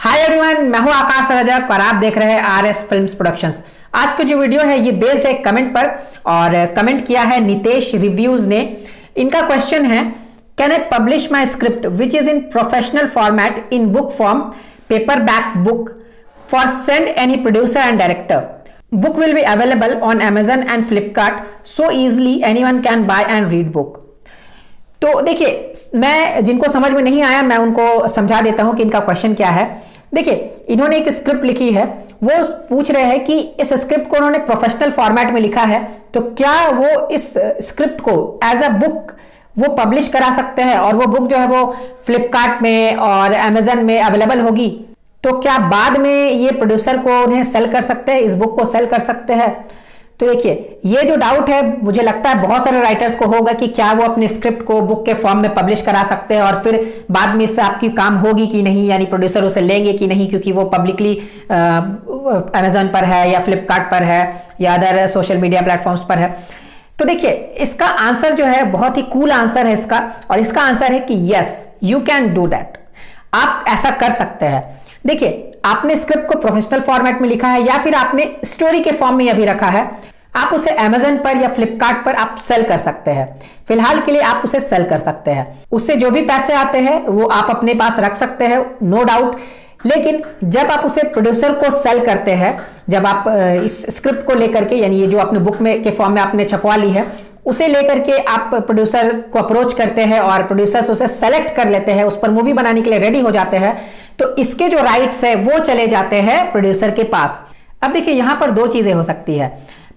Hi everyone, मैं हूं आकाश रजक और आप देख रहे हैं आरएस फिल्म्स प्रोडक्शंस। आज की जो वीडियो है ये बेस्ड है कमेंट पर और कमेंट किया है नितेश रिव्यूज ने। इनका क्वेश्चन है, can I publish my script which is in professional format in book form, paper back book for send any producer and director? Book will be available on Amazon and Flipkart, so easily anyone can buy and read book. तो देखिए, मैं जिनको समझ में नहीं आया मैं उनको समझा देता हूं कि इनका क्वेश्चन क्या है। देखिए, इन्होंने एक स्क्रिप्ट लिखी है, वो पूछ रहे हैं कि इस स्क्रिप्ट को उन्होंने प्रोफेशनल फॉर्मेट में लिखा है तो क्या वो इस स्क्रिप्ट को एज अ बुक वो पब्लिश करा सकते हैं और वो बुक जो है वो फ्लिपकार्ट में और अमेजन में अवेलेबल होगी। तो क्या बाद में ये प्रोड्यूसर को उन्हें सेल कर सकते हैं, इस बुक को सेल कर सकते हैं? तो देखिए, ये जो डाउट है मुझे लगता है बहुत सारे राइटर्स को होगा कि क्या वो अपने स्क्रिप्ट को बुक के फॉर्म में पब्लिश करा सकते हैं और फिर बाद में इससे आपकी काम होगी कि नहीं, यानी प्रोड्यूसर उसे लेंगे कि नहीं, क्योंकि वो पब्लिकली अमेजन पर है या फ्लिपकार्ट पर है या अदर सोशल मीडिया प्लेटफॉर्म्स पर है। तो देखिए, इसका आंसर जो है बहुत ही कूल आंसर है इसका, और इसका आंसर है कि yes, you can do that. आप ऐसा कर सकते हैं। देखिए, आपने स्क्रिप्ट को प्रोफेशनल फॉर्मेट में लिखा है या फिर आपने स्टोरी के फॉर्म में अभी रखा है, आप उसे अमेजन पर या फ्लिपकार्ट पर आप सेल कर सकते हैं। फिलहाल के लिए आप उसे सेल कर सकते हैं, उससे जो भी पैसे आते हैं वो आप अपने पास रख सकते हैं, नो डाउट। लेकिन जब आप उसे प्रोड्यूसर को सेल करते हैं, जब आप इस स्क्रिप्ट को लेकर के, यानी ये जो अपने बुक में के फॉर्म में आपने छपवा ली है, उसे लेकर के आप प्रोड्यूसर को अप्रोच करते हैं और प्रोड्यूसर्स उसे सेलेक्ट कर लेते हैं, उस पर मूवी बनाने के लिए रेडी हो जाते हैं, तो इसके जो राइट्स है वो चले जाते हैं प्रोड्यूसर के पास। अब देखिए, यहां पर दो चीजें हो सकती है।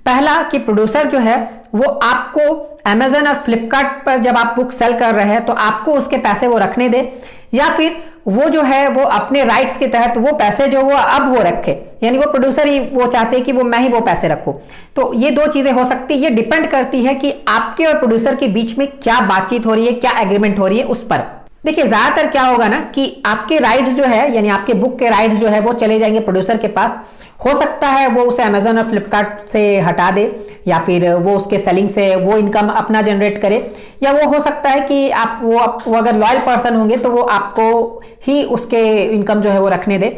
पहला कि प्रोड्यूसर जो है वो आपको अमेजन और फ्लिपकार्ट पर जब आप बुक सेल कर रहे हैं तो आपको उसके पैसे वो रखने दे, या फिर वो जो है वो अपने राइट्स के तहत वो पैसे जो वो अब वो रखे, यानी वो प्रोड्यूसर ही वो चाहते हैं कि वो मैं ही वो पैसे रखूं। तो ये दो चीजें हो सकती है, ये डिपेंड करती है कि आपके और प्रोड्यूसर के बीच में क्या बातचीत हो रही है, क्या एग्रीमेंट हो रही है उस पर। देखिए, ज्यादातर क्या होगा ना कि आपके राइट्स जो है, यानी आपके बुक के राइट्स जो है वो चले जाएंगे प्रोड्यूसर के पास। हो सकता है वो उसे अमेजन और फ्लिपकार्ट से हटा दे, या फिर वो उसके सेलिंग से वो इनकम अपना जनरेट करे, या वो हो सकता है कि आप वो अगर लॉयल पर्सन होंगे तो वो आपको ही उसके इनकम जो है वो रखने दे।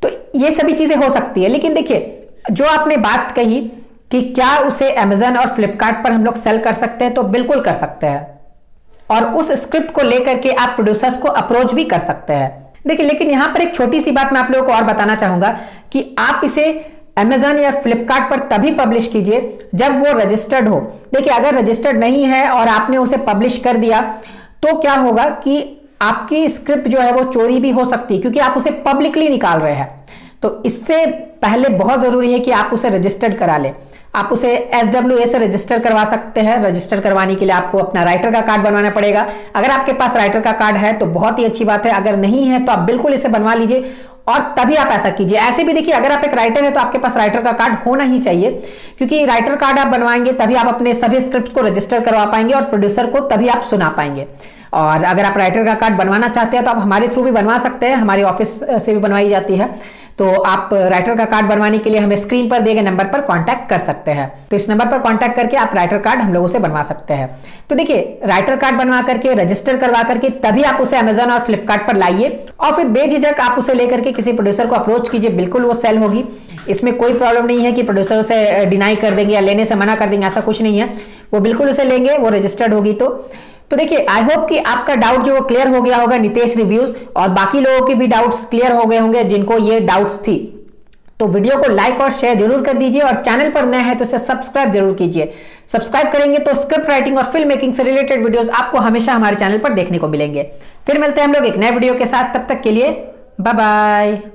तो ये सभी चीजें हो सकती है। लेकिन देखिए, जो आपने बात कही कि क्या उसे अमेजन और फ्लिपकार्ट पर हम लोग सेल कर सकते हैं, तो बिल्कुल कर सकते हैं, और उस स्क्रिप्ट को लेकर के आप प्रोड्यूसर्स को अप्रोच भी कर सकते हैं। देखिए, लेकिन यहां पर एक छोटी सी बात मैं आप लोगों को और बताना चाहूंगा कि आप इसे अमेजन या फ्लिपकार्ट पर तभी पब्लिश कीजिए जब वो रजिस्टर्ड हो। देखिए, अगर रजिस्टर्ड नहीं है और आपने उसे पब्लिश कर दिया तो क्या होगा कि आपकी स्क्रिप्ट जो है वो चोरी भी हो सकती है, क्योंकि आप उसे पब्लिकली निकाल रहे हैं। तो इससे पहले बहुत जरूरी है कि आप उसे रजिस्टर्ड करा लें। आप उसे SWA से रजिस्टर करवा सकते हैं। रजिस्टर करवाने के लिए आपको अपना राइटर का कार्ड बनवाना पड़ेगा। अगर आपके पास राइटर का कार्ड है तो बहुत ही अच्छी बात है, अगर नहीं है तो आप बिल्कुल इसे बनवा लीजिए और तभी आप ऐसा कीजिए। ऐसे भी देखिए, अगर आप एक राइटर है तो आपके पास राइटर का कार्ड होना ही चाहिए, क्योंकि राइटर कार्ड आप बनवाएंगे तभी आप अपने सभी स्क्रिप्ट को रजिस्टर करवा पाएंगे और प्रोड्यूसर को तभी आप सुना पाएंगे। और अगर आप राइटर का कार्ड बनवाना चाहते हैं तो आप हमारे थ्रू भी बनवा सकते हैं, हमारे ऑफिस से भी बनवाई जाती है। तो आप राइटर का कार्ड बनवाने के लिए हमें स्क्रीन पर दिए गए नंबर पर कांटेक्ट कर सकते हैं। तो इस नंबर पर कांटेक्ट करके आप राइटर कार्ड हम लोगों से बनवा सकते हैं। तो देखिए, राइटर कार्ड बनवा करके, रजिस्टर करवा करके तभी आप उसे अमेजन और फ्लिपकार्ट पर लाइए और फिर बेझिझक आप उसे लेकर के किसी प्रोड्यूसर को अप्रोच कीजिए, बिल्कुल वो सेल होगी। इसमें कोई प्रॉब्लम नहीं है कि प्रोड्यूसर उसे डिनाई कर देंगे या लेने से मना कर देंगे, ऐसा कुछ नहीं है। वो बिल्कुल उसे लेंगे, वो रजिस्टर्ड होगी। तो देखिए, आई होप कि आपका डाउट जो वो क्लियर हो गया होगा नितेश रिव्यूज, और बाकी लोगों के भी डाउट्स क्लियर हो गए होंगे जिनको ये डाउट्स थी। तो वीडियो को लाइक और शेयर जरूर कर दीजिए, और चैनल पर नए हैं तो इसे सब्सक्राइब जरूर कीजिए। सब्सक्राइब करेंगे तो स्क्रिप्ट राइटिंग और फिल्म मेकिंग से रिलेटेड वीडियोस आपको हमेशा हमारे चैनल पर देखने को मिलेंगे। फिर मिलते हैं हम लोग एक नए वीडियो के साथ, तब तक के लिए बाय बाय।